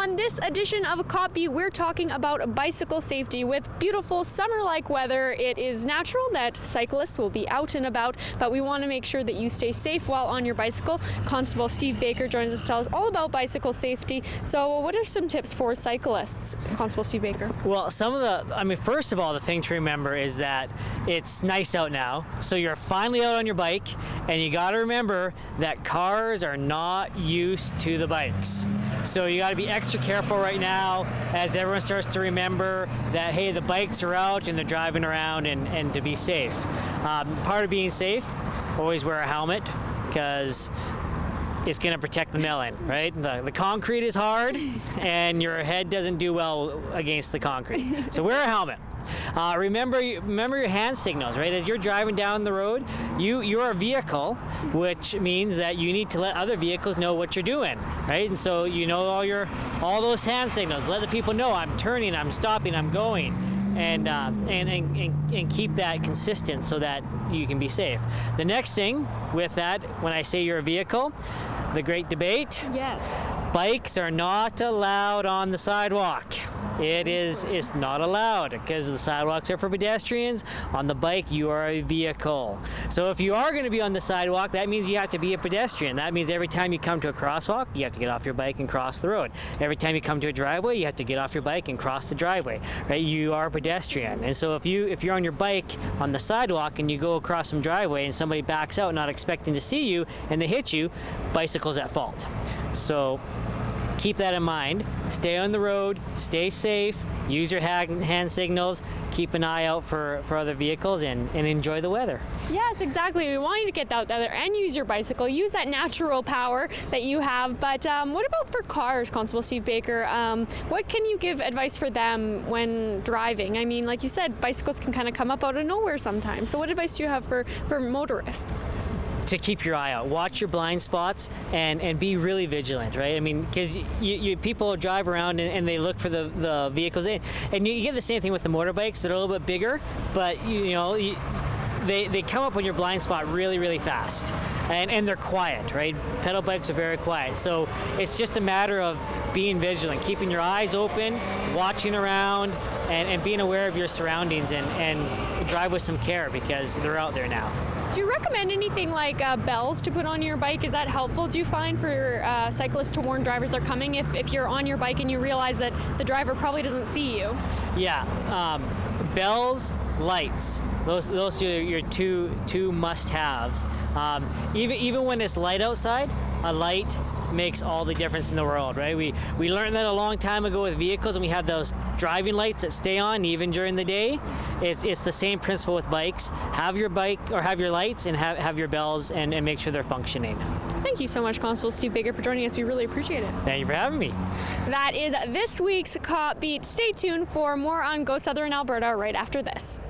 On this edition of Cop Beat, we're talking about bicycle safety. With beautiful summer-like weather, it is natural that cyclists will be out and about, but we want to make sure that you stay safe while on your bicycle. Constable Steve Baker joins us to tell us all about bicycle safety. So what are some tips for cyclists, Constable Steve Baker? Well, first of all, the thing to remember is that it's nice out now, so you're finally out on your bike, and you got to remember that cars are not used to the bikes. So you got to be extra careful right now as everyone starts to remember that, hey, the bikes are out and they're driving around, and to be safe. Part of being safe, always wear a helmet, because it's going to protect the melon, right? The concrete is hard, and your head doesn't do well against the concrete. So wear a helmet. Remember your hand signals, right? As you're driving down the road, you're a vehicle, which means that you need to let other vehicles know what you're doing, right? And so you know all those hand signals. Let the people know I'm turning, I'm stopping, I'm going, and keep that consistent so that you can be safe. The next thing with that, when I say you're a vehicle, the great debate. Yes. Bikes are not allowed on the sidewalk. It's not allowed because the sidewalks are for pedestrians. On the bike, you are a vehicle. So if you are going to be on the sidewalk, that means you have to be a pedestrian. That means every time you come to a crosswalk, you have to get off your bike and cross the road. Every time you come to a driveway, you have to get off your bike and cross the driveway, right? You are a pedestrian. And so if you're on your bike on the sidewalk and you go across some driveway and somebody backs out not expecting to see you and they hit you, bicycle's at fault. So keep that in mind. Stay on the road, stay safe, use your hand signals, keep an eye out for other vehicles, and enjoy the weather. Yes, exactly. We want you to get out there and use your bicycle. Use that natural power that you have. But what about for cars, Constable Steve Baker? What can you give advice for them when driving? I mean, like you said, bicycles can kind of come up out of nowhere sometimes. So what advice do you have for motorists? To keep your eye out, watch your blind spots, and be really vigilant, right? I mean, because people drive around and they look for the vehicles, and you get the same thing with the motorbikes. They're a little bit bigger, but they come up on your blind spot really, really fast, and they're quiet, right? Pedal bikes are very quiet, so it's just a matter of being vigilant, keeping your eyes open, watching around, and being aware of your surroundings, and drive with some care because they're out there now. Do you recommend anything like bells to put on your bike? Is that helpful, do you find, for cyclists to warn drivers they're coming if you're on your bike and you realize that the driver probably doesn't see you? Yeah, bells, lights. Those are your two must-haves. Even when it's light outside, a light makes all the difference in the world, right? We learned that a long time ago with vehicles, and we have those driving lights that stay on even during the day. It's the same principle with bikes. Have your bike or have your lights, and have your bells, and make sure they're functioning. Thank you so much, Constable Steve Baker, for joining us. We really appreciate it. Thank you for having me. That is this week's Cop Beat. Stay tuned for more on Go Southern Alberta right after this.